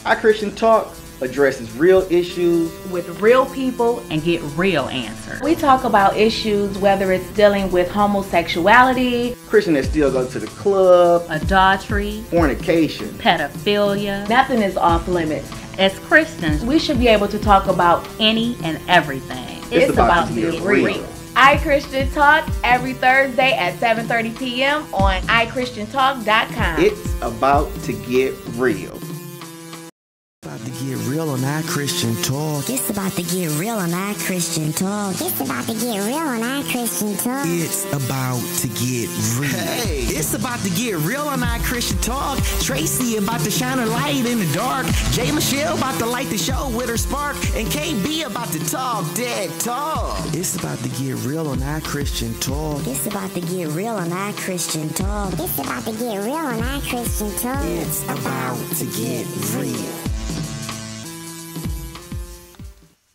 iChristian Talk addresses real issues with real people and get real answers. We talk about issues whether it's dealing with homosexuality, Christians that still go to the club, adultery, fornication, pedophilia. Nothing is off limits. As Christians, We should be able to talk about any and everything. It's about to get real. iChristian Talk every Thursday at 7:30 p.m. on iChristianTalk.com. It's about to get real. About to get real on iChristian Talk. It's about to get real on iChristian Talk. It's about to get real on iChristian Talk. It's about to get real. Hey, it's about to get real on iChristian Talk. Tracy about to shine a light in the dark. Jay Michelle about to light the show with her spark. And KB about to talk dead talk. It's about to get real on iChristian Talk. It's about to get real on iChristian Talk. It's about to get real on iChristian Talk. It's about to get real.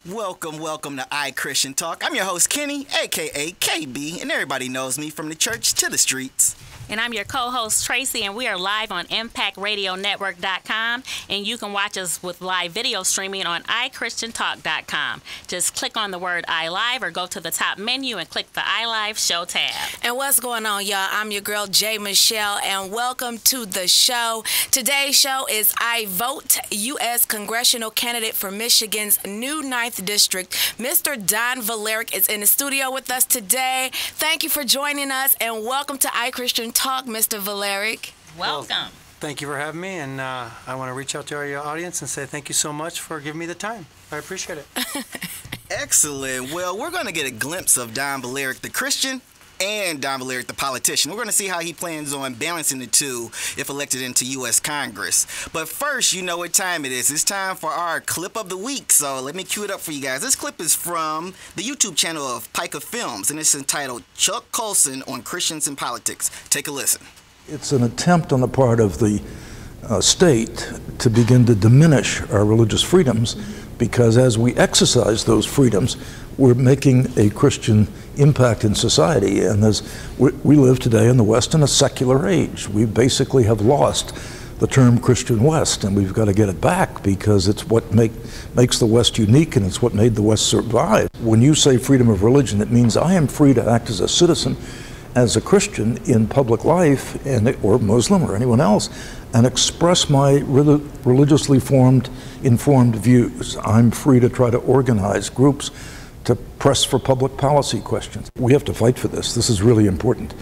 Welcome to iChristian Talk. I'm your host, Kenny, a.k.a. KB, and everybody knows me from the church to the streets. And I'm your co-host, Tracy, and we are live on ImpactRadioNetwork.com, and you can watch us with live video streaming on iChristianTalk.com. Just click on the word iLive or go to the top menu and click the iLive Show tab. And what's going on, y'all? I'm your girl, Jay Michelle, and welcome to the show. Today's show is iVote, U.S. Congressional Candidate for Michigan's new 9th District. Mr. Don Volaric is in the studio with us today. Thank you for joining us, and welcome to iChristian Talk, Mr. Volaric. Welcome. Well, thank you for having me, and I want to reach out to our audience and say thank you so much for giving me the time. I appreciate it. Excellent. Well, we're going to get a glimpse of Don Volaric, the Christian, and Don Volaric, the politician. We're going to see how he plans on balancing the two if elected into U.S. Congress. But first, you know what time it is. It's time for our clip of the week, so let me cue it up for you guys. This clip is from the YouTube channel of Pica Films, and it's entitled Chuck Colson on Christians and Politics. Take a listen. It's an attempt on the part of the state to begin to diminish our religious freedoms, because as we exercise those freedoms, we're making a Christian impact in society. And as we live today in the West in a secular age, we basically have lost the term Christian West, and we've got to get it back, because it's what makes the West unique, and it's what made the West survive. When you say freedom of religion, it means I am free to act as a citizen, as a Christian in public life, or Muslim or anyone else, and express my religiously informed views. I'm free to try to organize groups to press for public policy questions. We have to fight for this. This is really important.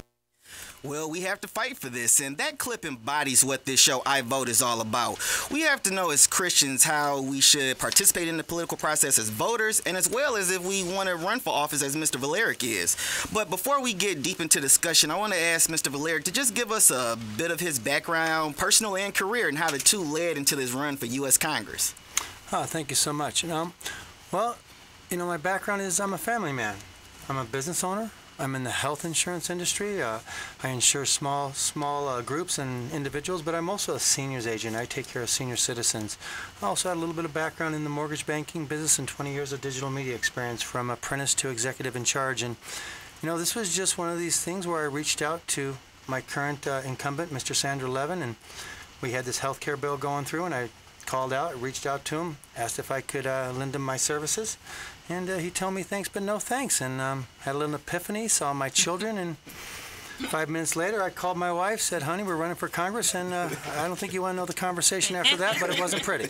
Well, we have to fight for this, and that clip embodies what this show, iVote, is all about. We have to know as Christians how we should participate in the political process as voters, and as well as if we want to run for office as Mr. Volaric is. But before we get deep into discussion, I want to ask Mr. Volaric to just give us a bit of his background, personal and career, and how the two led into this run for U.S. Congress. Oh, thank you so much. Well, my background is I'm a family man. I'm a business owner. I'm in the health insurance industry. I insure small groups and individuals, but I'm also a seniors agent. I take care of senior citizens. I also had a little bit of background in the mortgage banking business and 20 years of digital media experience, from apprentice to executive in charge. And, this was just one of these things where I reached out to my current incumbent, Mr. Sandra Levin, and we had this health care bill going through, and I called out, reached out to him, asked if I could lend him my services. And he told me thanks, but no thanks, and had a little epiphany, saw my children, and 5 minutes later I called my wife, said, honey, we're running for Congress, and I don't think you want to know the conversation after that, but it wasn't pretty.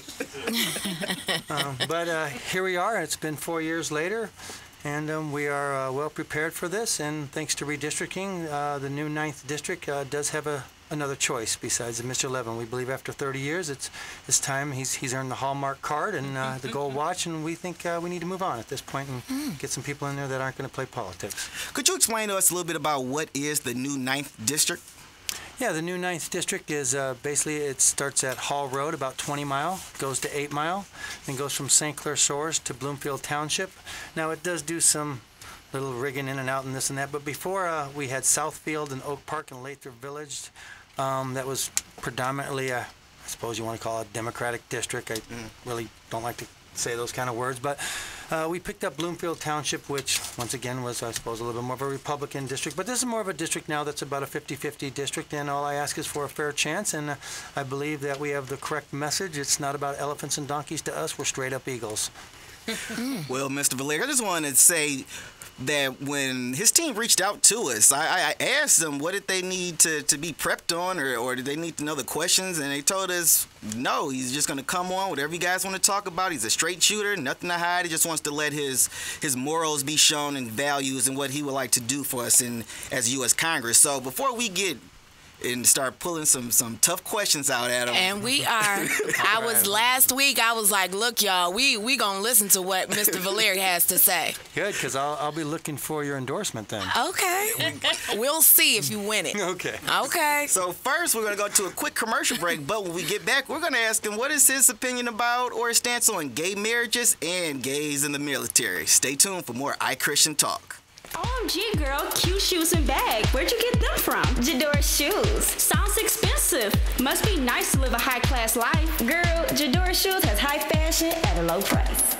But here we are. It's been 4 years later, and we are well prepared for this, and thanks to redistricting, the new 9th District does have another choice besides Mr. Levin. We believe after 30 years, it's time. He's earned the Hallmark card and the gold watch, and we think we need to move on at this point and get some people in there that aren't going to play politics. Could you explain to us a little bit about what is the new 9th District? Yeah, the new 9th District is basically, it starts at Hall Road, about 20 Mile, goes to 8 Mile, then goes from St. Clair Shores to Bloomfield Township. Now, it does do some little rigging in and out and this and that, but before we had Southfield and Oak Park and Lathrop Village. That was predominantly, I suppose you want to call it a Democratic district. I really don't like to say those kind of words, but We picked up Bloomfield Township, which, once again, was, I suppose, a little bit more of a Republican district. But this is more of a district now that's about a 50-50 district, and all I ask is for a fair chance, and I believe that we have the correct message. It's not about elephants and donkeys to us. We're straight-up Eagles. Well, Mr. Volaric, I just wanted to say that when his team reached out to us, I asked them what did they need to be prepped on, or did they need to know the questions, and they told us no, he's just going to come on, whatever you guys want to talk about. He's a straight shooter, nothing to hide. He just wants to let his morals be shown and values and what he would like to do for us as U.S. Congress. So before we get and start pulling some tough questions out at him. And we are. Last week, I was like, look, y'all, we going to listen to what Mr. Volaric has to say. Good, because I'll be looking for your endorsement then. Okay. We'll see if you win it. Okay. Okay. So first, we're going to go to a quick commercial break, but when we get back, we're going to ask him what is his opinion about or his stance on gay marriages and gays in the military. Stay tuned for more iChristian Talk. OMG, girl, cute shoes and bag. Where'd you get them from? Jador Shoes. Sounds expensive. Must be nice to live a high-class life. Girl, Jador Shoes has high fashion at a low price.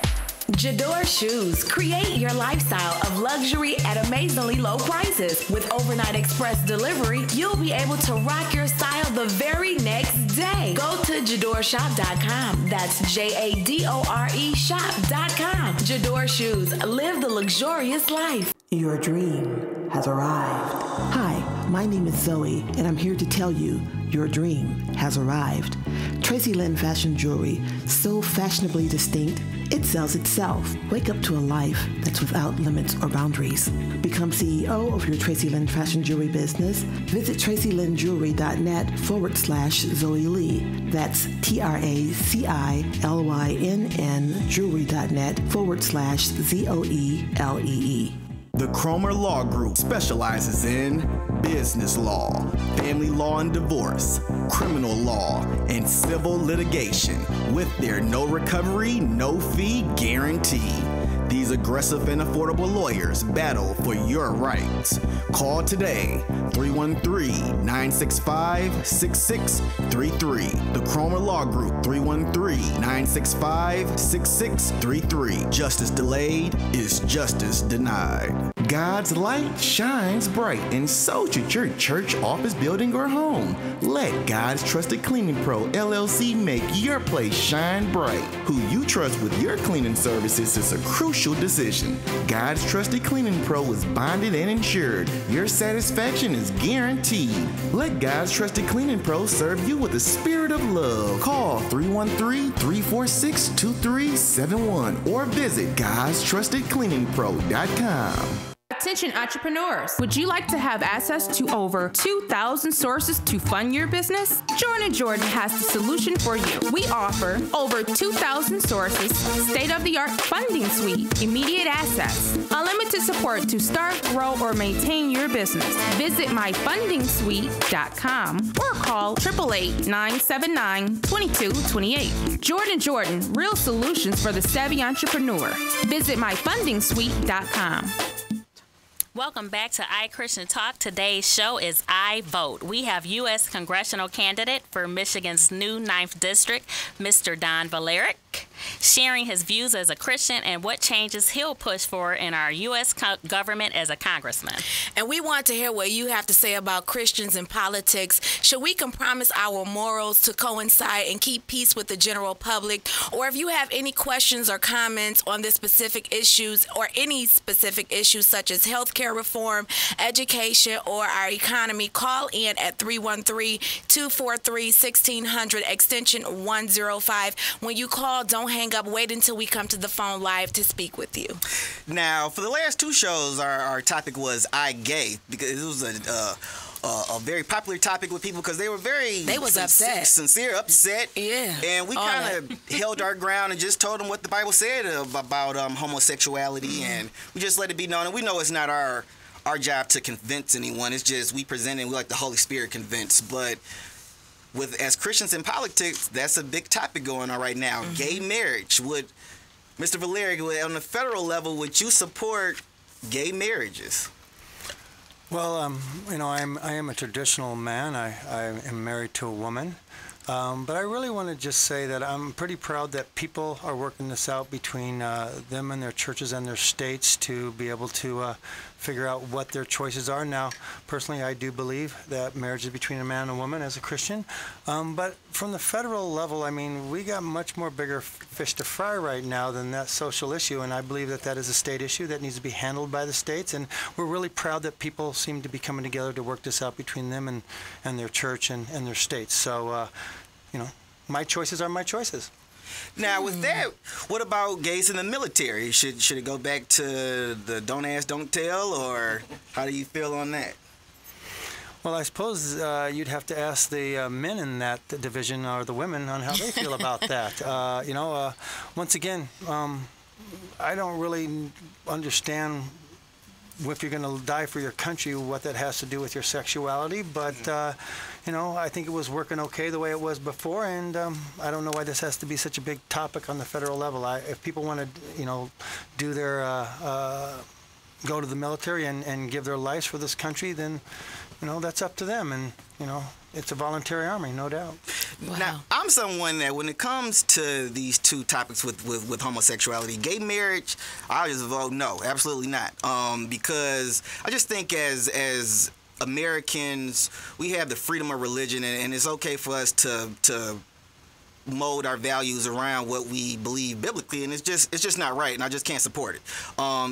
Jador Shoes. Create your lifestyle of luxury at amazingly low prices. With overnight express delivery, you'll be able to rock your style the very next day. Go to JadorShop.com. That's JADORE shop.com. Jador Shoes. Live the luxurious life. Your dream has arrived. Hi, my name is Zoe, and I'm here to tell you your dream has arrived. Tracy Lynn Fashion Jewelry, so fashionably distinct, it sells itself. Wake up to a life that's without limits or boundaries. Become CEO of your Tracy Lynn Fashion Jewelry business. Visit TracyLynnJewelry.net/Zoe Lee. That's TRACILYNN Jewelry.net/ZOELEE. The Cromer Law Group specializes in business law, family law and divorce, criminal law, and civil litigation with their no recovery, no fee guarantee. These aggressive and affordable lawyers battle for your rights. Call today, 313-965-6633. The Cromer Law Group, 313-965-6633. Justice delayed is justice denied. God's light shines bright, and so should your church, office, building, or home. Let God's Trusted Cleaning Pro, LLC, make your place shine bright. Who you trust with your cleaning services is a crucial decision. God's Trusted Cleaning Pro is bonded and insured. Your satisfaction is guaranteed. Let God's Trusted Cleaning Pro serve you with a spirit of love. Call 313-346-2371 or visit God'sTrustedCleaningPro.com. Attention entrepreneurs, would you like to have access to over 2,000 sources to fund your business? Jordan & Jordan has the solution for you. We offer over 2,000 sources, state-of-the-art funding suite, immediate access, unlimited support to start, grow, or maintain your business. Visit myfundingsuite.com or call 888-979-2228. Jordan & Jordan, real solutions for the savvy entrepreneur. Visit myfundingsuite.com. Welcome back to iChristian Talk. Today's show is iVote. We have U.S. Congressional Candidate for Michigan's new 9th District, Mr. Don Volaric, sharing his views as a Christian and what changes he'll push for in our U.S. government as a congressman. And we want to hear what you have to say about Christians in politics. Should we compromise our morals to coincide and keep peace with the general public? Or if you have any questions or comments on this specific issues or any specific issues such as healthcare reform, education, or our economy, call in at 313-243-1600 extension 105. When you call, don't hang up. Wait until we come to the phone live to speak with you. Now, for the last two shows, our topic was I gay, because it was a very popular topic with people because they were sincere, upset. Yeah. And we kind of held our ground and just told them what the Bible said about homosexuality, and we just let it be known. And we know it's not our job to convince anyone. It's just we present it, we let the Holy Spirit convince. But as Christians in politics, that's a big topic going on right now. Mm-hmm. Gay marriage. Mr. Volaric, on the federal level, would you support gay marriages? Well, I am a traditional man. I am married to a woman. But I really want to just say that I'm pretty proud that people are working this out between them and their churches and their states to be able to figure out what their choices are. Now, personally, I do believe that marriage is between a man and a woman as a Christian. But from the federal level, I mean, we got much more bigger fish to fry right now than that social issue, and I believe that that is a state issue that needs to be handled by the states, and we're really proud that people seem to be coming together to work this out between them and their church and their states. So, you know, my choices are my choices. Now, with that, what about gays in the military? Should it go back to the don't ask, don't tell, or how do you feel on that? Well, I suppose you'd have to ask the men in that division or the women on how they feel about that. You know, once again, I don't really understand if you're going to die for your country, what that has to do with your sexuality. But, you know, I think it was working okay the way it was before, and I don't know why this has to be such a big topic on the federal level. If people want to, you know, do their, go to the military and give their lives for this country, then, you know, that's up to them. And, you know, it's a voluntary army, no doubt. Wow. Now, I'm someone that when it comes to these two topics with homosexuality, gay marriage, I just vote no, absolutely not. Because I just think as Americans, we have the freedom of religion, and it's okay for us to mold our values around what we believe biblically, and it's just not right, and I just can't support it.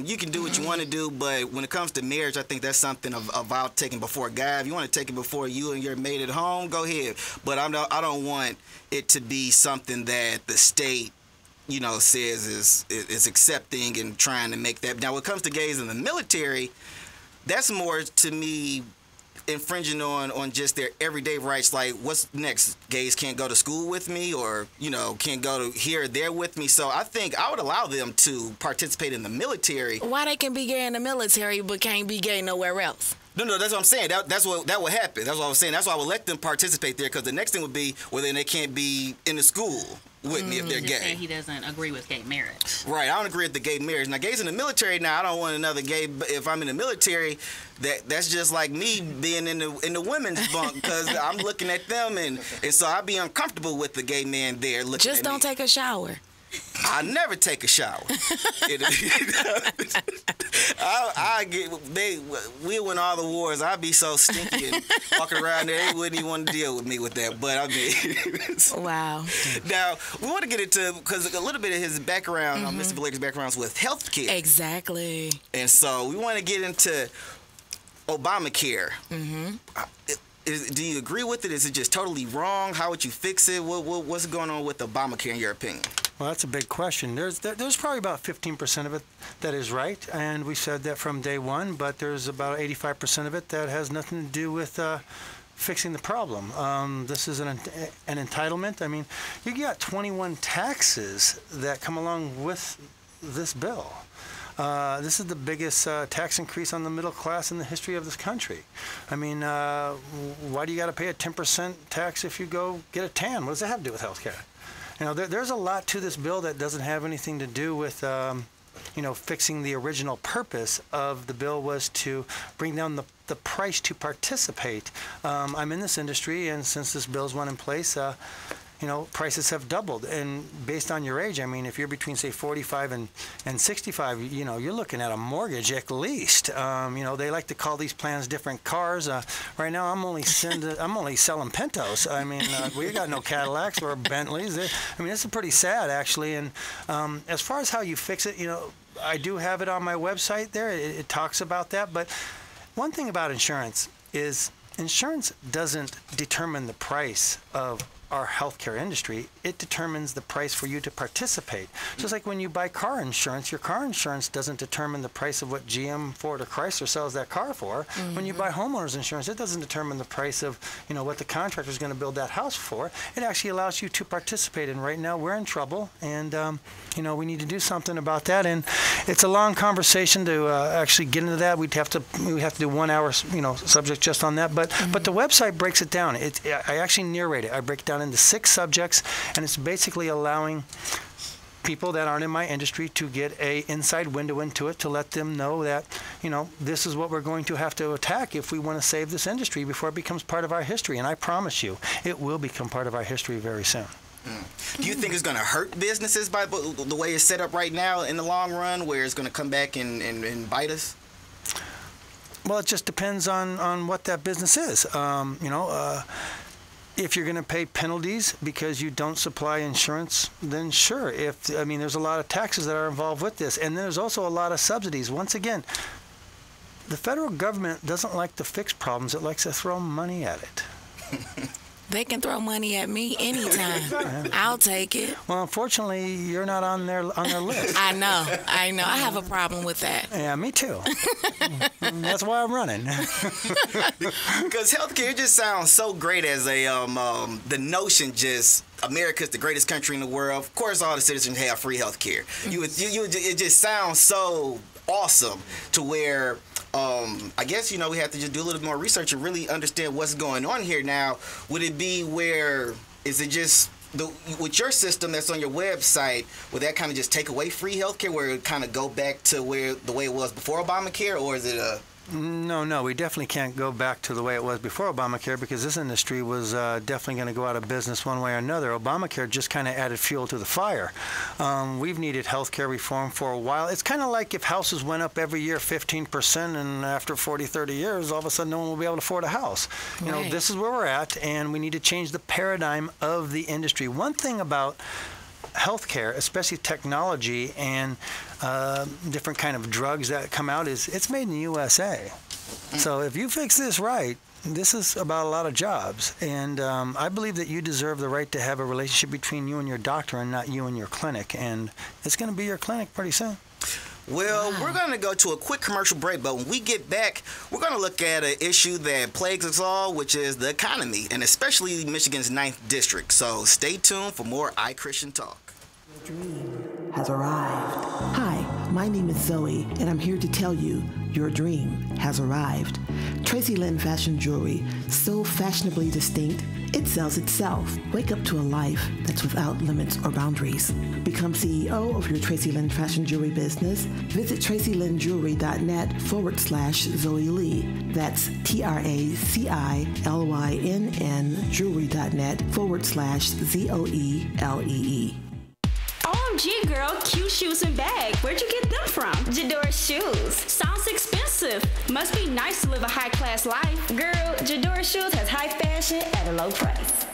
You can do what you want to do, but when it comes to marriage, I think that's something about taking before God. If you want to take it before you and your mate at home, go ahead. But I don't want it to be something that the state, you know, says is accepting and trying to make that. Now, when it comes to gays in the military, that's more to me infringing on just their everyday rights. Like, what's next? Gays can't go to school with me, or, you know, can't go to here or there with me. So I think I would allow them to participate in the military. Why they can be gay in the military but can't be gay nowhere else? No, that's what I'm saying. That would happen. That's what I was saying. That's why I would let them participate there, because the next thing would be, well, then they can't be in the school with me if they're He's just gay. saying he doesn't agree with gay marriage. Right, I don't agree with the gay marriage. Now, gays in the military, now I don't want another gay. If I'm in the military, that's just like me being in the women's bunk, because I'm looking at them, and so I'd be uncomfortable with the gay man there looking Just at don't me. take a shower. I never take a shower. We win all the wars. I'd be so stinky and walking around there, they wouldn't even want to deal with me with that. But I mean, wow. Now we want to get into, because a little bit of his background, Mr. Volaric's background is with healthcare. Exactly. And so we want to get into Obamacare. Do you agree with it? Is it just totally wrong? How would you fix it? What's going on with Obamacare in your opinion? Well, that's a big question. There's probably about 15% of it that is right, and we said that from day one, but there's about 85% of it that has nothing to do with fixing the problem. This is an entitlement. I mean, you got 21 taxes that come along with this bill. This is the biggest tax increase on the middle class in the history of this country. I mean, why do you got to pay a 10% tax if you go get a tan? What does that have to do with health care? You know, there's a lot to this bill that doesn't have anything to do with, you know, fixing the original purpose of the bill was to bring down the price to participate. I'm in this industry, and since this bill's went in place, you know, prices have doubled. And based on your age, I mean, if you're between, say, 45 and 65, you know, you're looking at a mortgage at least. You know, they like to call these plans different cars. Right now, I'm only selling Pintos. I mean, we got no Cadillacs or Bentleys. I mean, it's pretty sad, actually. And as far as how you fix it, you know, I do have it on my website there. It talks about that. But one thing about insurance is insurance doesn't determine the price of our healthcare industry. It determines the price for you to participate. Just like when you buy car insurance, your car insurance doesn't determine the price of what GM, Ford, or Chrysler sells that car for. When you buy homeowners insurance, it doesn't determine the price of, you know, what the contractor is going to build that house for. It actually allows you to participate. And right now we're in trouble, and you know, we need to do something about that. And it's a long conversation to actually get into that. We have to do 1 hour, you know, subject just on that. But the website breaks it down. I actually narrate it. I break it down into 6 subjects, and it's basically allowing people that aren't in my industry to get a inside window into it to let them know that, this is what we're going to have to attack if we want to save this industry before it becomes part of our history. And I promise you, it will become part of our history very soon. Do you think it's going to hurt businesses by the way it's set up right now in the long run, where it's going to come back and bite us? Well, it just depends on what that business is. If you're going to pay penalties because you don't supply insurance, then sure. There's a lot of taxes that are involved with this. And there's also a lot of subsidies. Once again, the federal government doesn't like to fix problems. It likes to throw money at it. They can throw money at me anytime. I'll take it. Well, unfortunately, you're not on their list. I know. I have a problem with that. Yeah, me too. That's why I'm running. Because healthcare just sounds so great as the notion just America's the greatest country in the world. Of course, all the citizens have free healthcare. It just sounds so awesome to where. I guess, we have to just do a little more research and really understand what's going on here. Now, would it be is it just, with your system that's on your website, would that kind of just take away free healthcare, where it would kind of go back to the way it was before Obamacare, or is it a... No, we definitely can't go back to the way it was before Obamacare, because this industry was definitely going to go out of business one way or another. Obamacare just kind of added fuel to the fire. We've needed health care reform for a while. It's kind of like if houses went up every year 15%, and after 40, 30 years, all of a sudden no one will be able to afford a house. Right. This is where we're at, and we need to change the paradigm of the industry. One thing about healthcare, especially technology and different kind of drugs that come out, is it's made in the USA. So if you fix this right, this is about a lot of jobs. And I believe that you deserve the right to have a relationship between you and your doctor and not you and your clinic. And it's going to be your clinic pretty soon. Well, we're going to go to a quick commercial break, but when we get back, we're going to look at an issue that plagues us all, which is the economy, and especially Michigan's 9th District. So stay tuned for more iChristian Talk. Your dream has arrived. Hi, my name is Zoe, and I'm here to tell you your dream has arrived. Tracy Lynn Fashion Jewelry, so fashionably distinct, it sells itself. Wake up to a life that's without limits or boundaries. Become CEO of your Tracy Lynn Fashion Jewelry business. Visit tracylynnjewelry.net/Zoe Lee. That's TRACILYNN jewelry.net/ZOELEE. OMG, girl, cute shoes and bag. Where'd you get them from? Jador Shoes. Sounds expensive. Must be nice to live a high-class life. Girl, Jador Shoes has high fashion at a low price.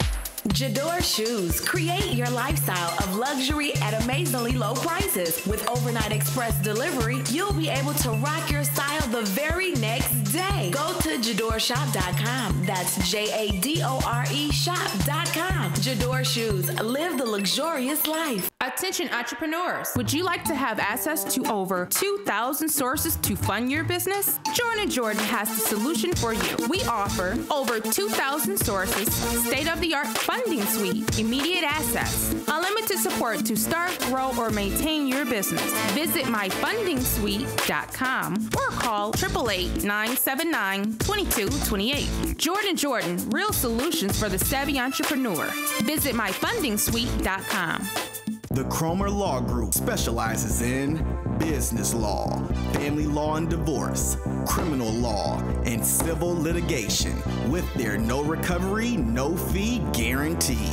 Jador Shoes. Create your lifestyle of luxury at amazingly low prices. With overnight express delivery, you'll be able to rock your style the very next day. Go to JadorShop.com. That's JADORE shop.com. Jador Shoes. Live the luxurious life. Attention entrepreneurs, would you like to have access to over 2,000 sources to fund your business? Jordan & Jordan has the solution for you. We offer over 2,000 sources, state-of-the-art funding suite, immediate access, unlimited support to start, grow, or maintain your business. Visit myfundingsuite.com or call 888-979-2228. Jordan & Jordan, real solutions for the savvy entrepreneur. Visit myfundingsuite.com. The Cromer Law Group specializes in business law, family law and divorce, criminal law, and civil litigation with their no recovery, no fee guarantee.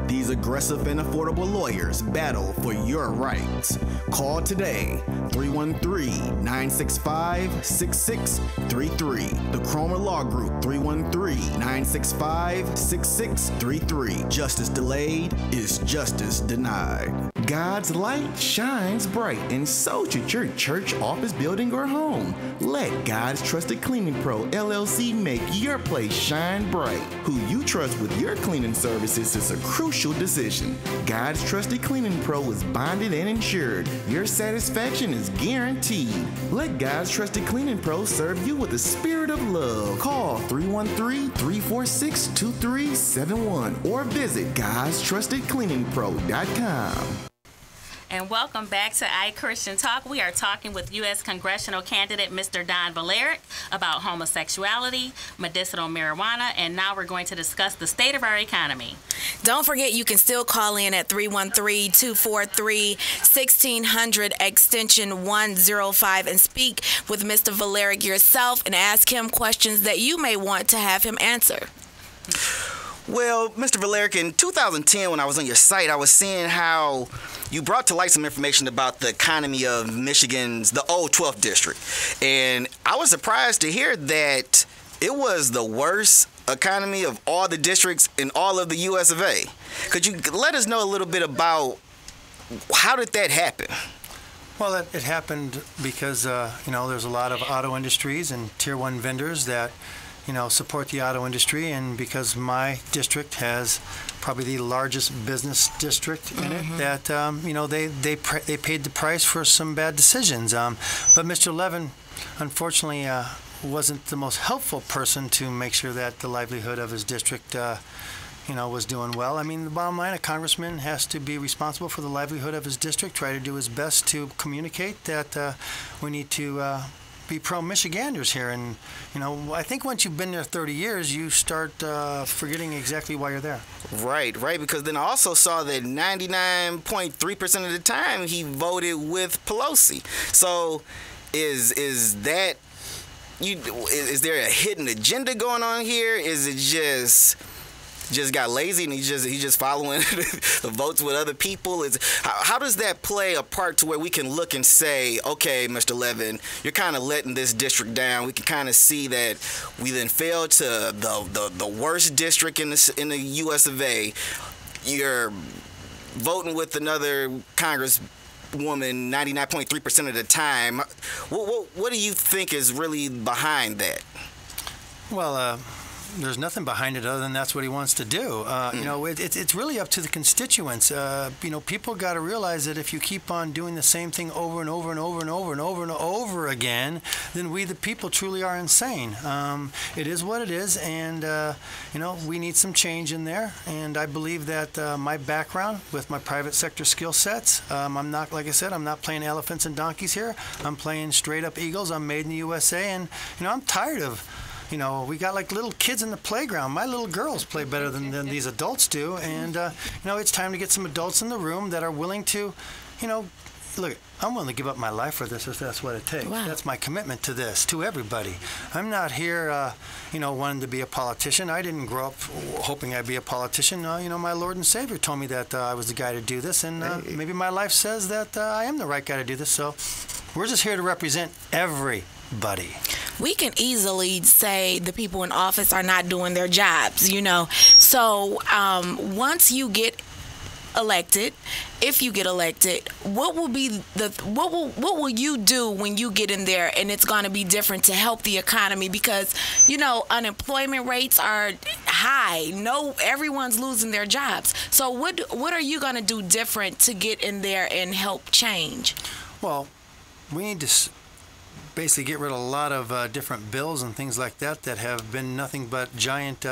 These aggressive and affordable lawyers battle for your rights. Call today, 313-965-6633. The Cromer Law Group, 313-965-6633. Justice delayed is justice denied. God's light shines bright, and so should your church, office, building, or home. Let God's Trusted Cleaning Pro, LLC, make your place shine bright. Who you trust with your cleaning services is a crucial decision. God's Trusted Cleaning Pro is bonded and insured. Your satisfaction is guaranteed. Let God's Trusted Cleaning Pro serve you with a spirit of love. Call 313-346-2371 or visit God'sTrustedCleaningPro.com. And welcome back to iChristian Talk. We are talking with U.S. Congressional Candidate Mr. Don Volaric about homosexuality, medicinal marijuana, and now we're going to discuss the state of our economy. Don't forget, you can still call in at 313-243-1600 extension 105 and speak with Mr. Volaric yourself and ask him questions that you may want to have him answer. Well, Mr. Volaric, in 2010, when I was on your site, I was seeing how you brought to light some information about the economy of Michigan's, the old 12th district. And I was surprised to hear that it was the worst economy of all the districts in all of the US of A. Could you let us know a little bit about how did that happen? Well, it happened because, there's a lot of auto industries and Tier 1 vendors that support the auto industry, and because my district has probably the largest business district in it, that they paid the price for some bad decisions. But Mr. Levin, unfortunately, wasn't the most helpful person to make sure that the livelihood of his district, was doing well. I mean, the bottom line, a congressman has to be responsible for the livelihood of his district, try to do his best to communicate that we need to be pro-Michiganders here. And, I think once you've been there 30 years, you start forgetting exactly why you're there. Right, because then I also saw that 99.3% of the time he voted with Pelosi. So is there a hidden agenda going on here? Is it just got lazy and he's just following the votes with other people? How does that play a part to where we can look and say, okay, Mr. Levin, you're kind of letting this district down. We can kind of see that we then failed to the worst district in the US of A. You're voting with another congresswoman 99.3% of the time. What do you think is really behind that? Well, there's nothing behind it other than that's what he wants to do. It's really up to the constituents. People got to realize that if you keep on doing the same thing over and over and over and over and over and over again, then we the people truly are insane. It is what it is, and we need some change in there. And I believe that my background with my private sector skill sets, I'm not, like I said, I'm not playing elephants and donkeys here. I'm playing straight up Eagles. I'm made in the USA, and I'm tired of. We got like little kids in the playground. My little girls play better than these adults do. And, it's time to get some adults in the room that are willing to, look, I'm willing to give up my life for this if that's what it takes. Wow. That's my commitment to this, to everybody. I'm not here, wanting to be a politician. I didn't grow up hoping I'd be a politician. My Lord and Savior told me that I was the guy to do this. And maybe my life says that I am the right guy to do this. So we're just here to represent everybody. We can easily say the people in office are not doing their jobs, So once you get elected, if you get elected, what will you do when you get in there and it's going to be different to help the economy? Because unemployment rates are high. Everyone's losing their jobs. So what are you going to do different to get in there and help change? Well, we need to basically get rid of a lot of different bills and things like that have been nothing but giant,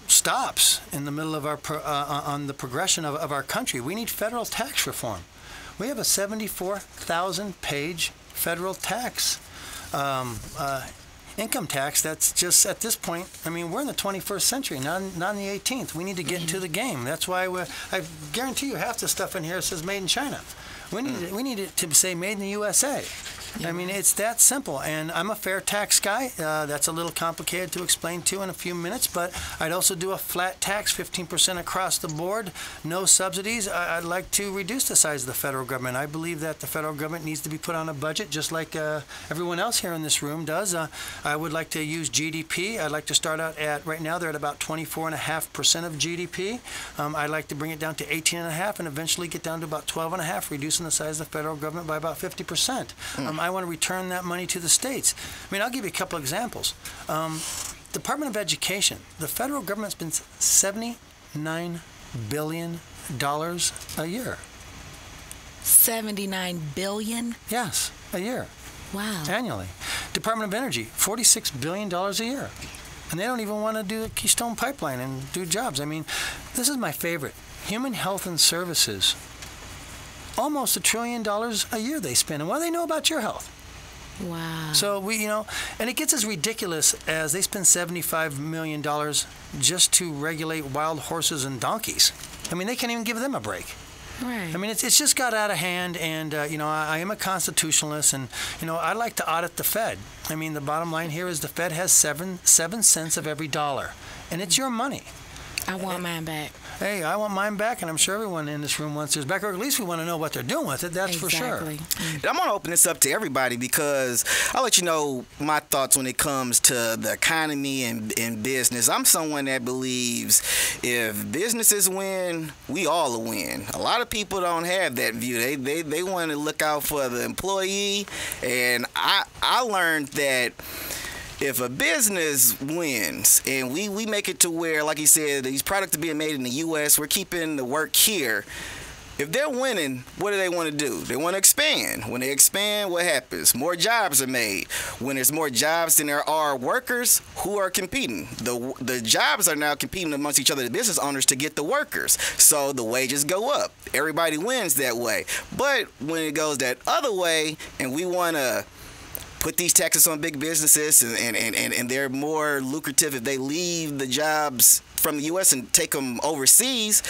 stops in the middle of our on the progression of our country. We need federal tax reform. We have a 74,000-page federal tax, income tax that's just at this point. I mean, we're in the 21st century, not in the 18th. We need to get into the game. That's why I guarantee you half the stuff in here says made in China. We need it to say made in the USA. I mean, it's that simple. And I'm a fair tax guy. That's a little complicated to explain to in a few minutes, but I'd also do a flat tax, 15% across the board, no subsidies. I'd like to reduce the size of the federal government. I believe that the federal government needs to be put on a budget just like everyone else here in this room does. I would like to use GDP. I'd like to start out right now they're at about 24.5% of GDP. I'd like to bring it down to 18.5% and eventually get down to about 12.5%, reducing the size of the federal government by about 50%. I want to return that money to the states. I mean, I'll give you a couple examples. Department of Education, the federal government spends $79 billion a year. $79 billion? Yes, a year. Wow. Annually. Department of Energy, $46 billion a year. And they don't even want to do the Keystone Pipeline and do jobs. I mean, this is my favorite. Human Health and Services, almost $1 trillion a year they spend. And what do they know about your health? Wow. So and it gets as ridiculous as they spend $75 million just to regulate wild horses and donkeys. I mean, they can't even give them a break. Right. I mean, it's just got out of hand, and, I am a constitutionalist, and, I like to audit the Fed. I mean, the bottom line here is the Fed has 7 cents of every dollar, and it's your money. I want mine back. Hey, I want mine back, and I'm sure everyone in this room wants theirs back, or at least we want to know what they're doing with it, that's for sure. And I'm going to open this up to everybody because I'll let you know my thoughts when it comes to the economy and business. I'm someone that believes if businesses win, we all win. A lot of people don't have that view. They want to look out for the employee, and I learned that if a business wins and we make it to where, like you said, these products are being made in the U.S., we're keeping the work here. If they're winning, what do they want to do? They want to expand. When they expand, what happens? More jobs are made. When there's more jobs than there are workers, who are competing? The jobs are now competing amongst each other, the business owners, to get the workers. So the wages go up. Everybody wins that way. But when it goes that other way and we want to put these taxes on big businesses and they're more lucrative if they leave the jobs from the U.S. and take them overseas,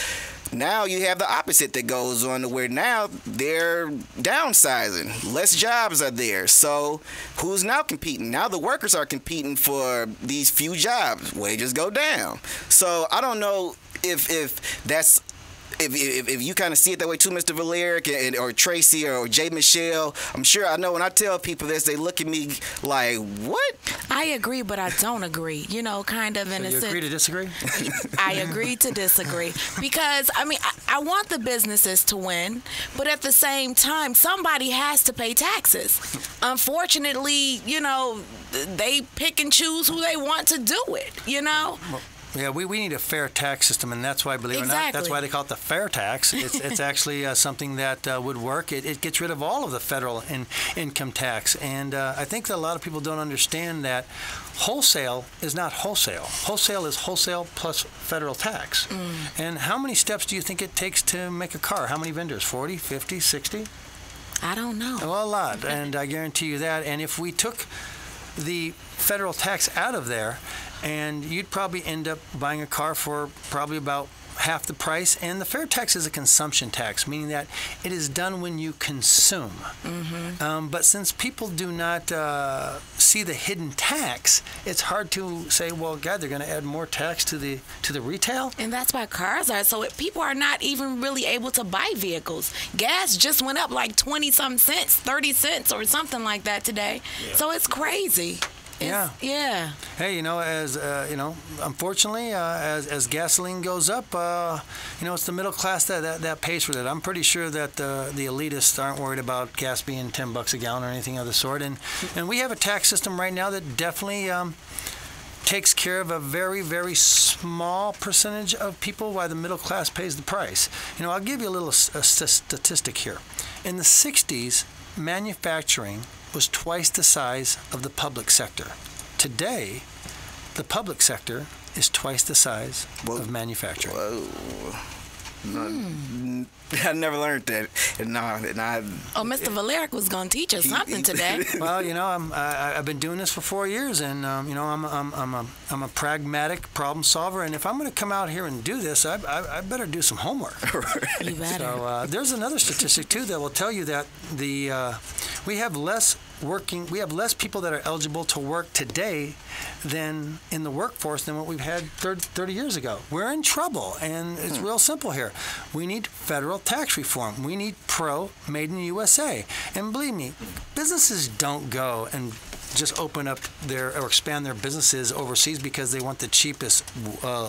now you have the opposite that goes on, where now they're downsizing. Less jobs are there. So who's now competing? Now the workers are competing for these few jobs. Wages go down. So I don't know if that's... If you kind of see it that way too, Mr. Volaric or Tracy or Jay Michelle, I'm sure I know when I tell people this, they look at me like, what? I agree, but I don't agree. Kind of in a sense. You agree to disagree? I agree to disagree because, I want the businesses to win, but at the same time, somebody has to pay taxes. Unfortunately, they pick and choose who they want to do it, Yeah, we need a fair tax system, and that's why, believe it or not, that's why they call it the fair tax. It's actually something that would work. It gets rid of all of the federal income tax, and I think that a lot of people don't understand that wholesale is not wholesale. Wholesale is wholesale plus federal tax. And how many steps do you think it takes to make a car? How many vendors? 40, 50, 60? I don't know. Well, a lot, and I guarantee you that. And if we took the federal tax out of there, and you'd probably end up buying a car for probably about half the price. And the fair tax is a consumption tax, meaning that it is done when you consume. But since people do not see the hidden tax, it's hard to say, well, God, they're going to add more tax to the retail. And that's why cars are. So people are not even really able to buy vehicles. Gas just went up like 20-some cents, 30 cents or something like that today. Yeah. So it's crazy. Yeah. Hey, unfortunately, as gasoline goes up, it's the middle class that pays for that. I'm pretty sure that the elitists aren't worried about gas being $10 a gallon or anything of the sort. And we have a tax system right now that definitely takes care of a very, very small percentage of people, while the middle class pays the price. I'll give you a little statistic here. In the 60s, manufacturing was twice the size of the public sector. Today, the public sector is twice the size of manufacturing. Whoa. I never learned that. Mr. Volaric was going to teach us something today. Well, I've been doing this for 4 years, and I'm a pragmatic problem solver. And if I'm going to come out here and do this, I better do some homework. You better. So there's another statistic too that will tell you that we have less people that are eligible to work today than in the workforce than what we've had 30 years ago. We're in trouble, and it's real simple here. We need federal tax reform. We need Made in the USA. And believe me, businesses don't go and just open up or expand their businesses overseas because they want the cheapest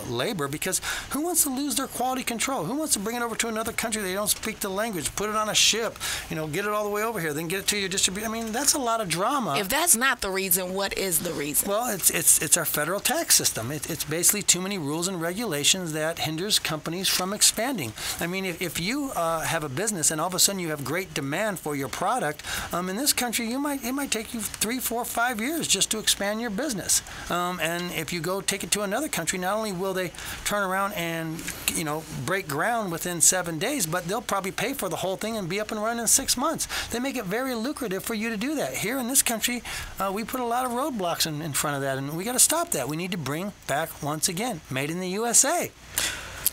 labor, because who wants to lose their quality control? Who wants to bring it over to another country they don't speak the language, put it on a ship, get it all the way over here, then get it to your distributor? That's a lot of drama. If that's not the reason, what is the reason? Well, it's our federal tax system. It's basically too many rules and regulations that hinders companies from expanding. I mean, if you have a business and all of a sudden you have great demand for your product, in this country, it might take you 3, 4, 5 years just to expand your business. And if you go take it to another country, not only will they turn around and break ground within 7 days, but they'll probably pay for the whole thing and be up and running in 6 months. They make it very lucrative for you to do that. Here in this country, we put a lot of roadblocks in front of that, and we got to stop that. We need to bring back, once again, made in the USA.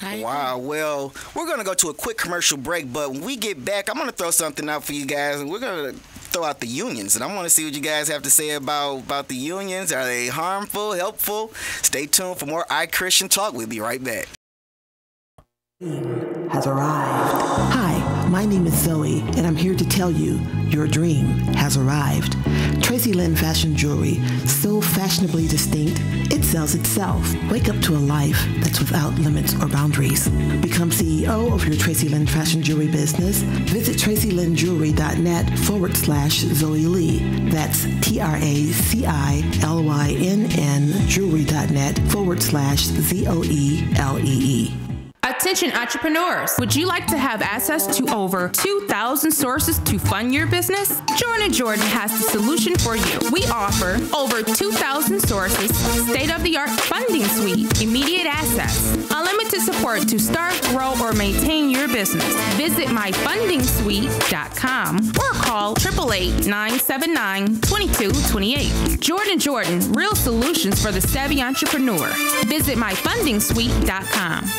Wow. Well, we're going to go to a quick commercial break, but when we get back, I'm going to throw something out for you guys, and we're going to throw out the unions, and I want to see what you guys have to say about the unions. Are they harmful, helpful? Stay tuned for more iChristian Talk. We'll be right back. Has arrived. Hi, my name is Zoe, and I'm here to tell you your dream has arrived. Tracy Lynn Fashion Jewelry, so fashionably distinct, it sells itself. Wake up to a life that's without limits or boundaries. Become CEO of your Tracy Lynn Fashion Jewelry business. Visit tracylynnjewelry.net/Zoe Lee. That's TRACILYNN jewelry.net/ZOELEE. Attention entrepreneurs, would you like to have access to over 2,000 sources to fund your business? Jordan & Jordan has the solution for you. We offer over 2,000 sources, state-of-the-art funding suite, immediate access, unlimited support to start, grow, or maintain your business. Visit myfundingsuite.com or call 888-979-2228. Jordan & Jordan, real solutions for the savvy entrepreneur. Visit myfundingsuite.com.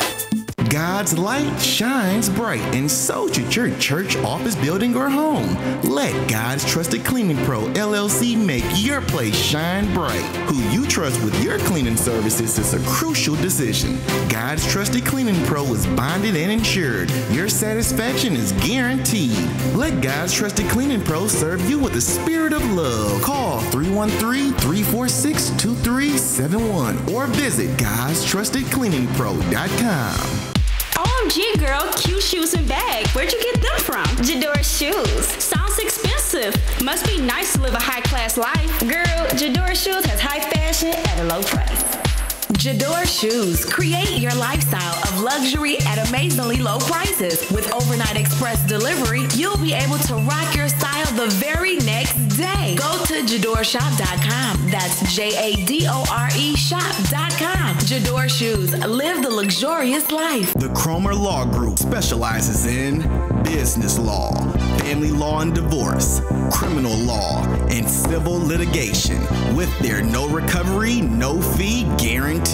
God's light shines bright, and so should your church, office, building, or home. Let God's Trusted Cleaning Pro, LLC, make your place shine bright. Who you trust with your cleaning services is a crucial decision. God's Trusted Cleaning Pro is bonded and insured. Your satisfaction is guaranteed. Let God's Trusted Cleaning Pro serve you with the spirit of love. Call 313-346-2371 or visit God'sTrustedCleaningPro.com. OMG, girl, cute shoes and bag. Where'd you get them from? Jador Shoes. Sounds expensive. Must be nice to live a high-class life. Girl, Jador Shoes has high fashion at a low price. Jador Shoes. Create your lifestyle of luxury at amazingly low prices. With overnight express delivery, you'll be able to rock your style the very next day. Go to JadorShop.com. That's JADORE shop.com. Jador Shoes. Live the luxurious life. The Cromer Law Group specializes in business law, family law and divorce, criminal law, and civil litigation with their no recovery, no fee guarantee.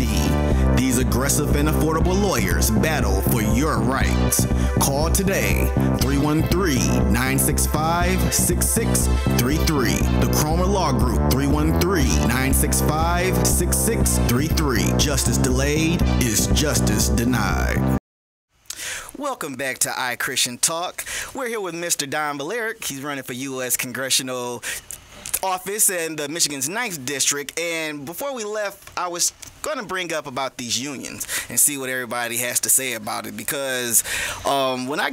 These aggressive and affordable lawyers battle for your rights. Call today, 313-965-6633. The Cromer Law Group, 313-965-6633. Justice delayed is justice denied. Welcome back to iChristian Talk. We're here with Mr. Don Volaric. He's running for U.S. Congressional office in the Michigan's 9th District. And before we left, I was going to bring up about these unions and see what everybody has to say about it, because when I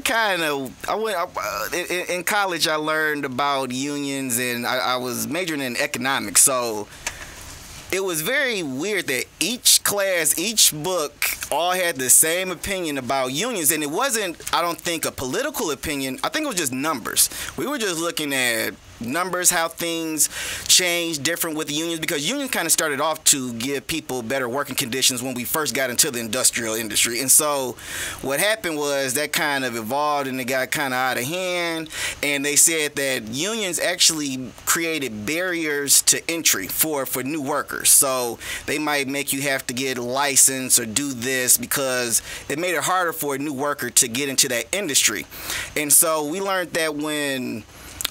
went in college, I learned about unions, and I was majoring in economics, so it was very weird that each class, each book, all had the same opinion about unions. And it wasn't, I don't think, a political opinion. I think it was just numbers. We were just looking at numbers, how things changed different with the unions, because unions kind of started off to give people better working conditions when we first got into the industrial industry. And so what happened was that kind of evolved and it got kind of out of hand. And they said that unions actually created barriers to entry for new workers. So they might make you have to get a license or do this because it made it harder for a new worker to get into that industry. And so we learned that when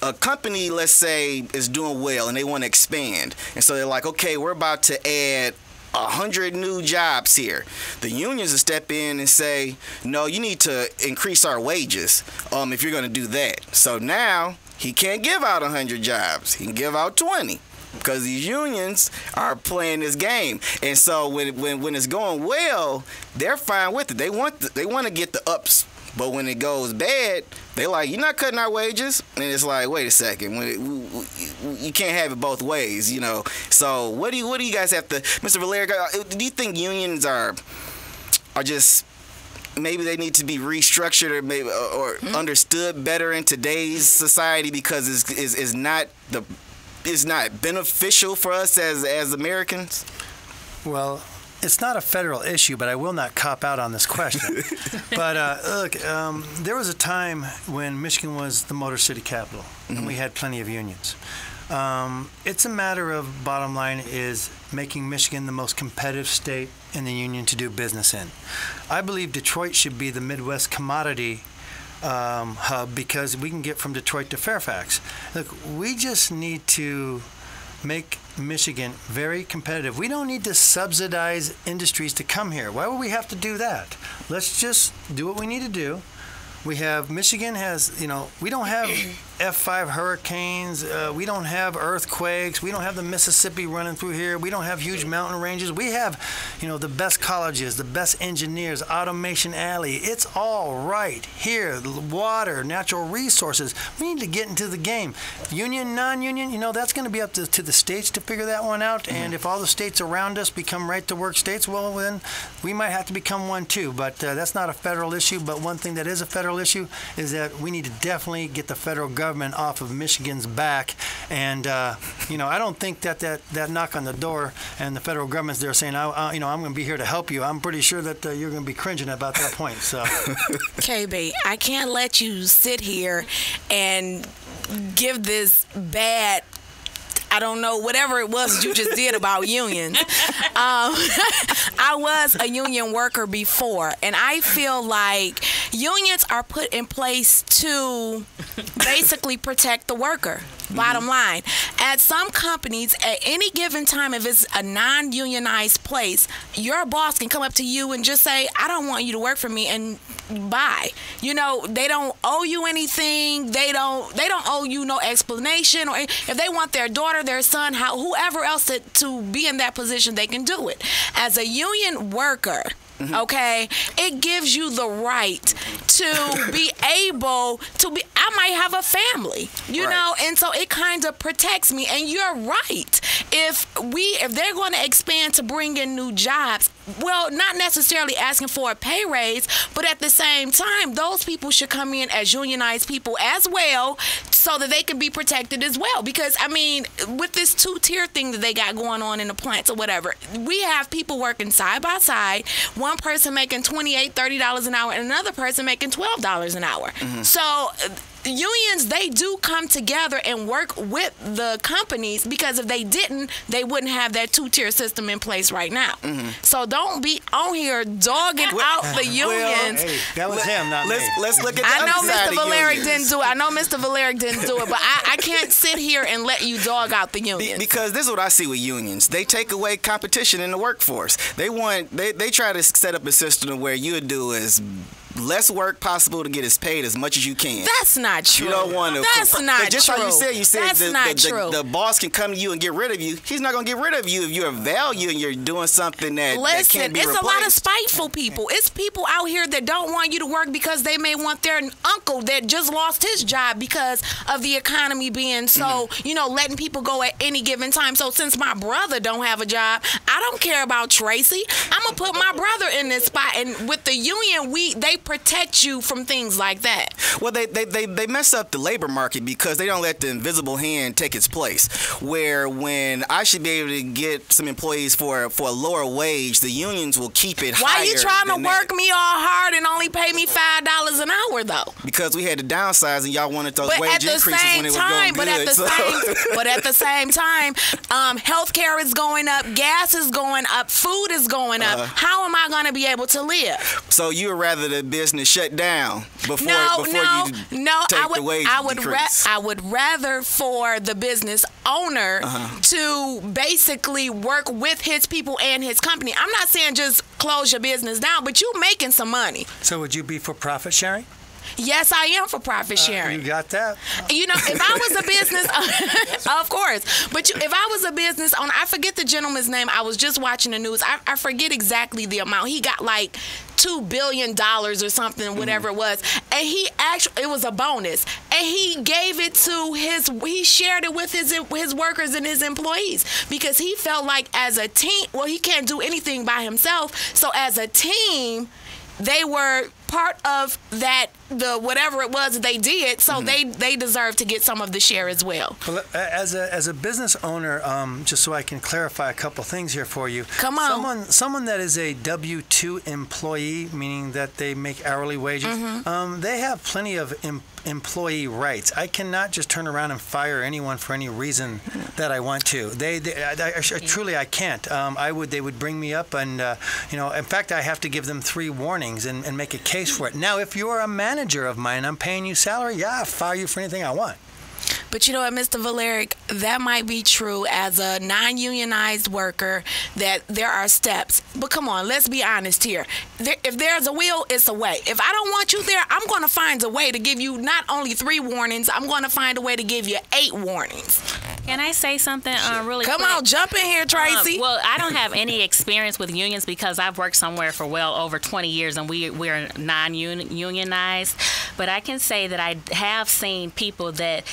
a company, let's say, is doing well and they want to expand, and so they're like, okay, we're about to add 100 new jobs here. The unions will step in and say, no, you need to increase our wages if you're going to do that. So now he can't give out 100 jobs. He can give out 20. Because these unions are playing this game. And so when it's going well, they're fine with it. They want to get the But when it goes bad, they like, you're not cutting our wages. And it's like, wait a second, you can't have it both ways, you know. So what do you guys have to, Mr. Volaric, do you think unions are just, maybe they need to be restructured or maybe or understood better in today's society because it's not beneficial for us as Americans? Well, it's not a federal issue, but I will not cop out on this question. But look, there was a time when Michigan was the Motor City capital, and we had plenty of unions. It's a matter of, bottom line, is making Michigan the most competitive state in the union to do business in. I believe Detroit should be the Midwest commodity hub because we can get from Detroit to Fairfax. Look, we just need to make Michigan very competitive. We don't need to subsidize industries to come here. Why would we have to do that? Let's just do what we need to do. Michigan has, we don't have F5 hurricanes. We don't have earthquakes. We don't have the Mississippi running through here. We don't have huge mountain ranges. We have, the best colleges, the best engineers, Automation Alley. It's all right here. Water, natural resources. We need to get into the game. Union, non-union, that's going to be up to the states to figure that one out. And if all the states around us become right-to-work states, well, then we might have to become one too. But that's not a federal issue. But one thing that is a federal issue is that we need to definitely get the federal government off of Michigan's back. And, I don't think that knock on the door and the federal government's there saying, I'm going to be here to help you. I'm pretty sure that you're going to be cringing about that point. So, KB, I can't let you sit here and give this bad, I don't know, whatever it was you just did about unions. I was a union worker before, and I feel like unions are put in place to basically protect the worker. Bottom line, at some companies, at any given time, if it's a non-unionized place, your boss can come up to you and just say, I don't want you to work for me, and bye. They don't owe you anything. They don't owe you no explanation. Or if they want their daughter, their son, whoever else to be in that position, they can do it. As a union worker, okay, it gives you the right to be able to be, I might have a family, and so it kind of protects me. And you're right. If they're going to expand to bring in new jobs, well, not necessarily asking for a pay raise, but at the same time, those people should come in as unionized people as well so that they can be protected as well. Because, with this two-tier thing that they got going on in the plants or whatever, we have people working side by side, one person making $28, $30 an hour, and another person making $12 an hour. So unions, they do come together and work with the companies, because if they didn't, they wouldn't have that two-tier system in place right now. So don't be on here dogging out the unions. Well, hey, that was him, not me. Let's look at the I know other side Mr. of Volaric unions. didn't do it. I know Mr. Volaric didn't do it, but I can't sit here and let you dog out the unions. Because this is what I see with unions. They take away competition in the workforce. They try to set up a system where you would do is less work possible to get as paid as much as you can. That's not true. You don't want to. That's not just true. Just like you said, That's not true. The boss can come to you and get rid of you. He's not going to get rid of you if you're of value and you're doing something that can't be replaced. It's a lot of spiteful people. It's people out here that don't want you to work because they may want their uncle that just lost his job because of the economy being so, letting people go at any given time. So since my brother don't have a job, I don't care about Tracy. I'm going to put my brother in this spot. And with the union, they protect you from things like that. Well, they mess up the labor market because they don't let the invisible hand take its place. Where when I should be able to get some employees for a lower wage, the unions will keep it higher. Why are you trying to work me all hard and only pay me $5 an hour though? Because we had to downsize and y'all wanted those wage increases when it was going good. But at the same time, healthcare is going up, gas is going up, food is going up. How am I going to be able to live? So you would rather the business shut down before you take the wage decrease? I would rather for the business owner to basically work with his people and his company. I'm not saying just close your business down, but you're making some money. So would you be for profit sharing? Yes, I am for profit sharing. You got that? You know, if I was a business, of course. But if I was a business owner, I forget the gentleman's name. I was just watching the news. I forget exactly the amount. He got like $2 billion or something, whatever it was. And he actually, it was a bonus. And he gave it to he shared it with his workers and his employees because he felt like as a team, well, he can't do anything by himself. So as a team, they were part of that, the whatever it was they did, so they deserve to get some of the share as well. Well, as a business owner, just so I can clarify a couple things here for you. Come on. Someone that is a W-2 employee, meaning that they make hourly wages, they have plenty of employee rights. I cannot just turn around and fire anyone for any reason that I want to. Truly, I can't. They would bring me up, and in fact, I have to give them 3 warnings and make a case for it. Now, if you're a manager of mine, I'm paying you salary, yeah, I'll fire you for anything I want. But you know what, Mr. Volaric, that might be true as a non-unionized worker, that there are steps. But come on, let's be honest here. If there's a will, it's a way. If I don't want you there, I'm going to find a way to give you not only 3 warnings, I'm going to find a way to give you 8 warnings. Can I say something really quick? Come on, jump in here, Tracy. Well, I don't have any experience with unions because I've worked somewhere for well over 20 years and we're non-unionized. But I can say that I have seen people that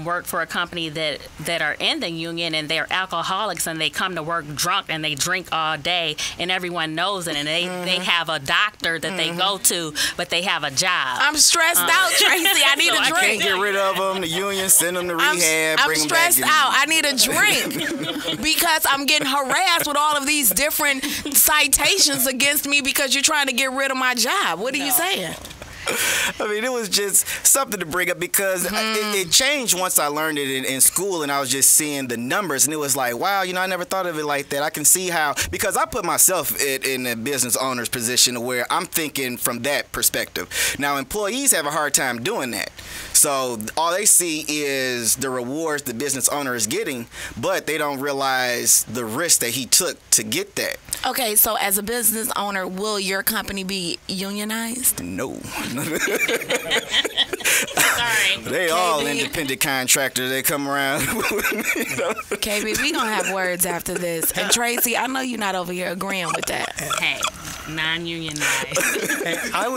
work for a company that are in the union and they're alcoholics and they come to work drunk and they drink all day and everyone knows it and they have a doctor that they go to, but they have a job. I'm stressed out, Tracy. I need a drink. I can't get rid of them. The union, send them to rehab, I'm bring them back. stressed out. I need a drink because I'm getting harassed with all of these different citations against me because you're trying to get rid of my job. What are you saying? I mean, it was just something to bring up because it changed once I learned it in school and I was just seeing the numbers and it was like, wow, I never thought of it like that. I can see how, because I put myself in a business owner's position where I'm thinking from that perspective. Now, employees have a hard time doing that. So all they see is the rewards the business owner is getting, but they don't realize the risk that he took to get that. Okay, so as a business owner, will your company be unionized? No. Sorry. They KB. all independent contractors. They come around. KB, we gonna have words after this. And Tracy, I know you're not over here agreeing with that. Hey, non-unionized. Hey, I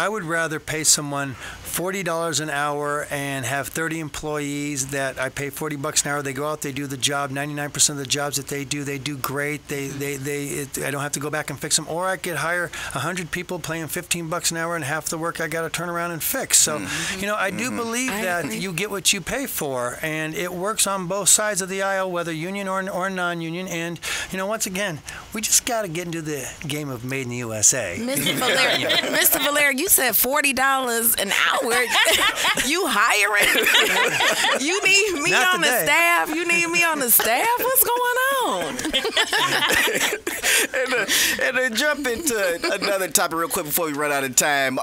would rather pay someone $40 an hour and have 30 employees that I pay $40 an hour. They go out, they do the job. 99% of the jobs that they do great. I don't have to go back and fix them. Or I could hire 100 people paying $15 an hour and half the work I got to turn around and fix. So, I do believe that you get what you pay for, and it works on both sides of the aisle, whether union or non-union. And, once again, we just got to get into the game of Made in the USA. Mr. Volaric, you said $40 an hour. You hiring? You need me Not on today. the staff? You need me on the staff? What's going on? And to jump into another topic real quick before we run out of time,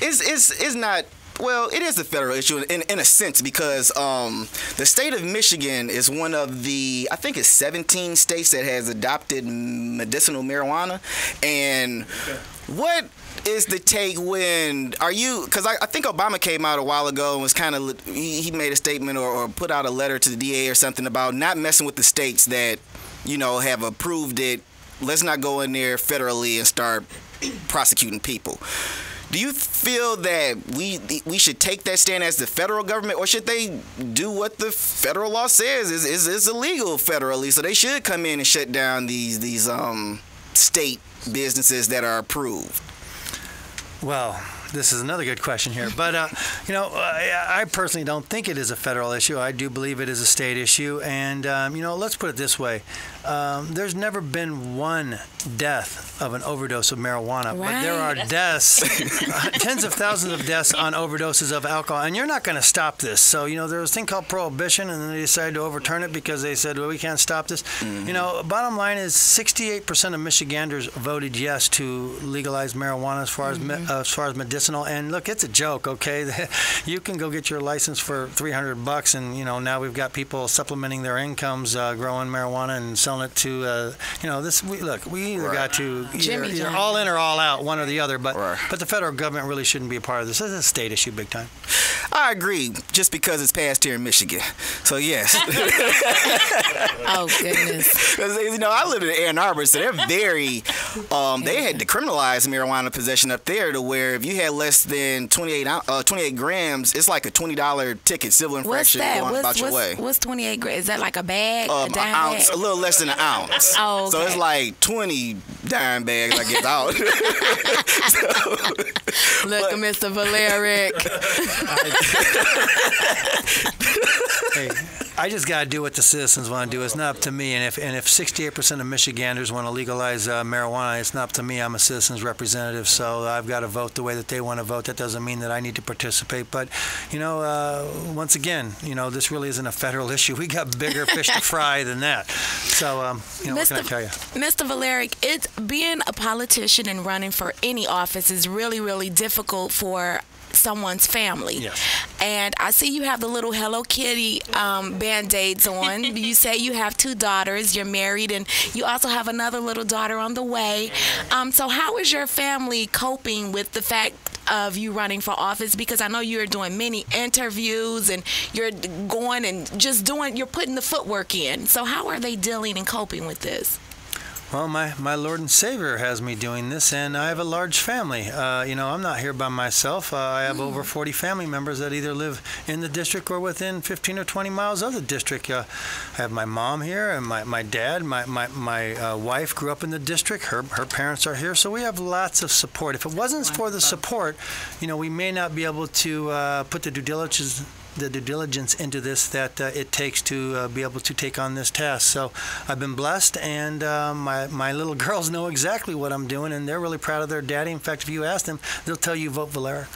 it's not. Well, it is a federal issue in a sense because the state of Michigan is one of the, I think it's 17 states that has adopted medicinal marijuana. And what is the take when because I think Obama came out a while ago and was kind of, he made a statement or put out a letter to the DA or something about not messing with the states that, have approved it. Let's not go in there federally and start prosecuting people. Do you feel that we should take that stand as the federal government, or should they do what the federal law says is illegal federally? So they should come in and shut down these state businesses that are approved. Well, this is another good question here. But, I personally don't think it is a federal issue. I do believe it is a state issue. And, let's put it this way. There's never been one death of an overdose of marijuana, but there are deaths, tens of thousands of deaths on overdoses of alcohol, and you're not going to stop this. So, there was a thing called prohibition, and then they decided to overturn it because they said, well, we can't stop this. Bottom line is 68% of Michiganders voted yes to legalize marijuana as far as medicinal medicinal. And look, it's a joke, okay? You can go get your license for $300, and now we've got people supplementing their incomes, growing marijuana and selling it to we either got to either all in or all out, one or the other. But the federal government really shouldn't be a part of this. This is a state issue, big time. I agree, just because it's passed here in Michigan. So yes. Oh goodness. Because I live in Ann Arbor, so they're very. They had decriminalized marijuana possession up there to where if you had less than 28 grams, it's like a $20 ticket, civil infraction, going about your way. What's 28 grams? Is that like a bag? An ounce, a little less than an ounce. Oh, okay. So it's like 20 dime bags, I guess, out. Look at Mr. Volaric. Hey, I just got to do what the citizens want to do. It's not up to me. And if 68% of Michiganders want to legalize marijuana, it's not up to me. I'm a citizen's representative, so I've got to vote the way that they want to vote. That doesn't mean that I need to participate. But, once again, this really isn't a federal issue. We got bigger fish to fry than that. So, what can I tell you? Mr. Volaric, it's being a politician and running for any office is really, really difficult for someone's family. Yes. And I see you have the little Hello Kitty Band-Aids on. You say you have 2 daughters, you're married, and you also have another little daughter on the way. So how is your family coping with the fact of you running for office? Because I know you're doing many interviews and you're going and you're putting the footwork in. So how are they dealing and coping with this? Well, my Lord and Savior has me doing this, and I have a large family. I'm not here by myself. I have over 40 family members that either live in the district or within 15 or 20 miles of the district. I have my mom here, and my dad, my wife grew up in the district. Her parents are here, so we have lots of support. If it wasn't for the support, we may not be able to put the due diligence into this that it takes to be able to take on this task. So I've been blessed, and my little girls know exactly what I'm doing, and they're really proud of their daddy. In fact, if you ask them, they'll tell you vote Volaric.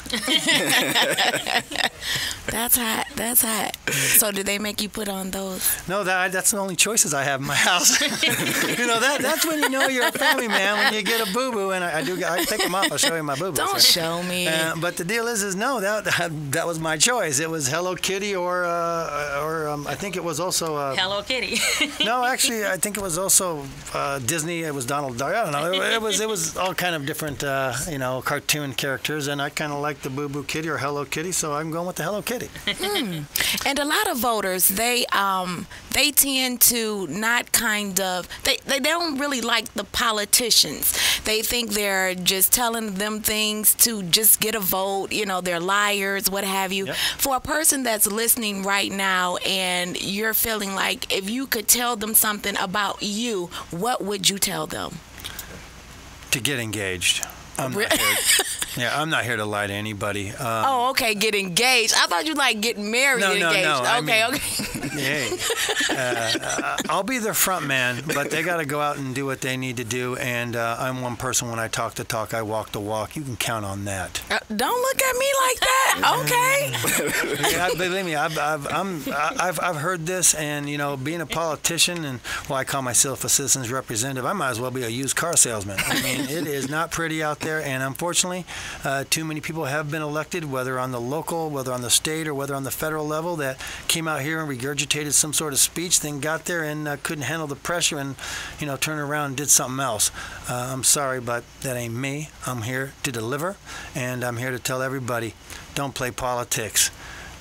That's hot. That's hot. So do they make you put on those? No, that's the only choices I have in my house. That's when you know you're a family man, when you get a boo-boo, and I take them off. I'll show you my boo-boo. Don't show me. But the deal is no, that was my choice. It was Hello Kitty or I think it was also Hello Kitty. No, actually, I think it was also Disney. It was Donald Duck. I don't know. It was all kind of different cartoon characters, and I kind of like the Boo Boo Kitty or Hello Kitty, so I'm going with the Hello Kitty. And a lot of voters, they tend to not they don't really like the politicians. They think they're just telling them things to just get a vote. They're liars, what have you. Yep. For a person that's listening right now and you're feeling like if you could tell them something about you, what would you tell them? To get engaged. I'm not here to lie to anybody. Okay, get engaged. I thought you get married and engaged. No. Okay. Hey, I'll be their front man, but they got to go out and do what they need to do. And I'm one person. When I talk the talk, I walk the walk. You can count on that. Don't look at me like that. Okay. Believe me, I've heard this, and being a politician, and I call myself a citizen's representative. I might as well be a used car salesman. I mean, it is not pretty out there, and unfortunately, too many people have been elected, whether on the local, whether on the state, or whether on the federal level, that came out here and regurgitated some sort of speech, then got there and couldn't handle the pressure and, turned around and did something else. I'm sorry, but that ain't me. I'm here to deliver, and I'm here to tell everybody, don't play politics.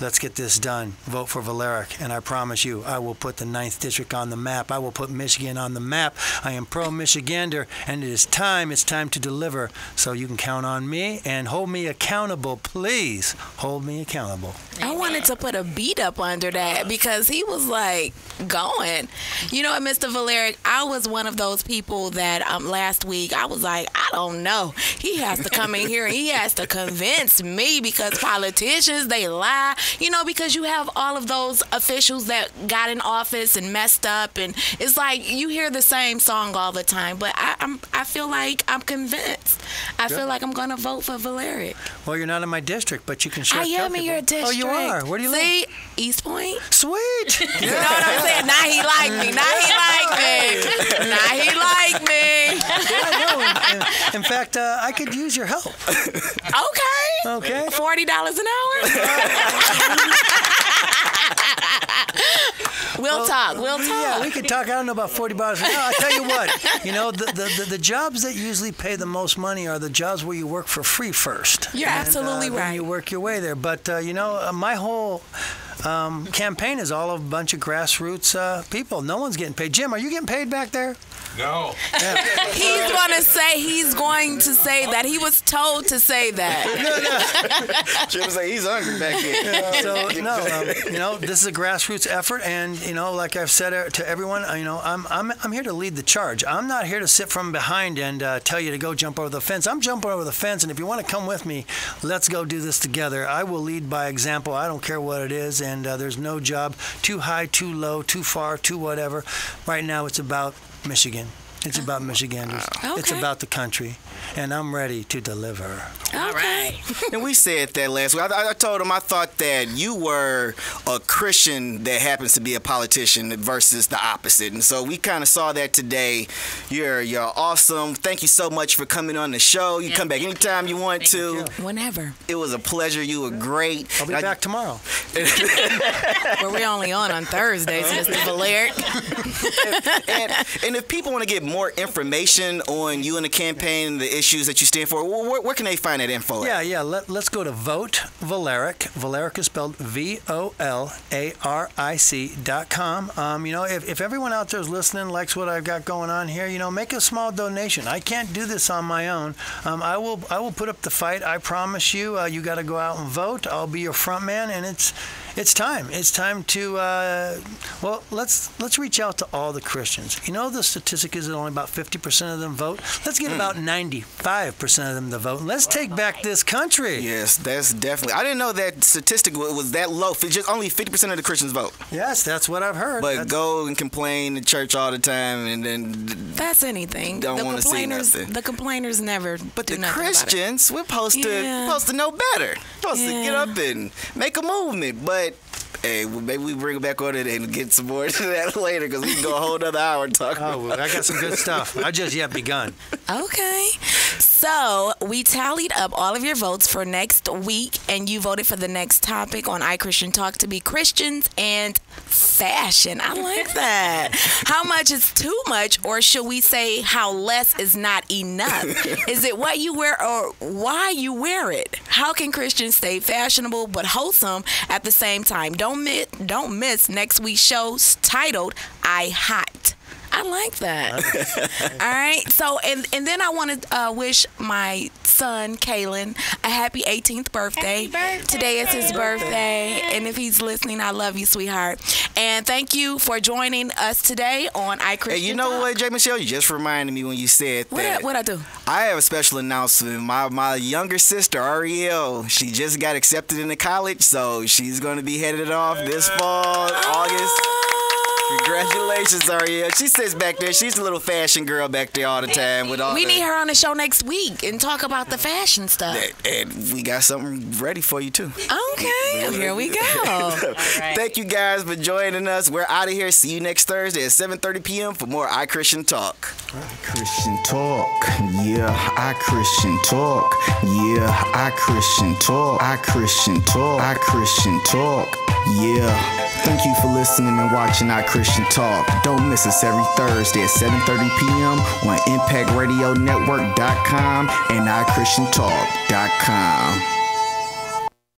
Let's get this done. Vote for Volaric, and I promise you, I will put the 9th District on the map. I will put Michigan on the map. I am pro-Michigander, and it's time to deliver. So you can count on me and hold me accountable. Please hold me accountable. I wanted to put a beat up under that because he was going. You know what, Mr. Volaric, I was one of those people that last week I was like, I don't know. He has to come in here and he has to convince me because politicians, they lie. Because you have all of those officials that got in office and messed up, and it's like you hear the same song all the time. But I feel like I'm convinced. I feel like I'm going to vote for Volaric. Well, you're not in my district, but you can share. I am in your district. Oh, you are? Where do you live? East Point. Sweet. You know what I'm saying? Now he like me. Yeah, I know. In fact, I could use your help. Okay. $40 an hour? We'll talk. Yeah, we could talk. I don't know about $40 an hour. I'll tell you what. The jobs that usually pay the most money are the jobs where you work for free first. You're absolutely right. Then you work your way there. But, my whole campaign is all a bunch of grassroots people. No one's getting paid. Jim, are you getting paid back there? No. Yeah. He's going to say that. He was told to say that. Jim say he's hungry back here. This is a grassroots effort, and like I've said to everyone, I'm here to lead the charge. I'm not here to sit from behind and tell you to go jump over the fence. I'm jumping over the fence, and if you want to come with me, let's go do this together. I will lead by example. I don't care what it is, and there's no job too high, too low, too far, too whatever. Right now, it's about Michigan. It's about Michiganders. Okay. It's about the country, and I'm ready to deliver. All right. And we said that last week. I told him I thought that you were a Christian that happens to be a politician versus the opposite. And so we kind of saw that today. You're awesome. Thank you so much for coming on the show. You come back anytime you want to. Whenever. It was a pleasure. You were great. I'll be back tomorrow. Well, we're only on Thursdays, Mr. Volaric. and if people want to get more information on you and the campaign and the issues that you stand for, where can they find that info at? Yeah. Let's go to Vote Volaric. Volaric is spelled VOLARIC.com. If everyone out there is listening, likes what I've got going on here, make a small donation. I can't do this on my own. I will put up the fight. I promise you. You got to go out and vote. I'll be your front man, and it's time. It's time to let's reach out to all the Christians. The statistic is that only about 50% of them vote. Let's get about 95% of them to vote. And let's take back this country. Yes, that's definitely. I didn't know that statistic was that low. Just only 50% of the Christians vote. Yes, that's what I've heard. But go and complain in church all the time, and then that's anything. Don't want to see nothing. The complainers never. But the Christians, we're supposed to know better. Supposed to get up and make a movement, but. Hey, well, maybe we bring it back on it and get some more to that later, because we can go a whole other hour and talk about it. I got some good stuff. I just yet begun. Okay. So we tallied up all of your votes for next week, and you voted for the next topic on iChristian Talk to be Christians and fashion. I like that. How much is too much, or should we say how less is not enough? Is it what you wear or why you wear it? How can Christians stay fashionable but wholesome at the same time? Don't miss next week's show titled iHot. I like that. All right. So, and then I want to wish my son, Kalen, a happy 18th birthday. Today is his birthday. And if he's listening, I love you, sweetheart. And thank you for joining us today on iChristian. Hey, you know what, J. Michelle? You just reminded me when you said that. What'd I do? I have a special announcement. My younger sister, Ariel, she just got accepted into college, so she's going to be headed off this fall, August. Congratulations, Ariel. She sits back there. She's a little fashion girl back there all the time. We need her on the show next week and talk about the fashion stuff. And we got something ready for you, too. Okay. Here we go. Right. Thank you guys for joining us. We're out of here. See you next Thursday at 7:30 p.m. for more iChristian Talk. iChristian Talk. Yeah, iChristian Talk. Yeah, iChristian Talk. iChristian Talk. iChristian Talk. Yeah. Thank you for listening and watching iChristian Talk. Don't miss us every Thursday at 7:30 p.m. on ImpactRadioNetwork.com and iChristianTalk.com.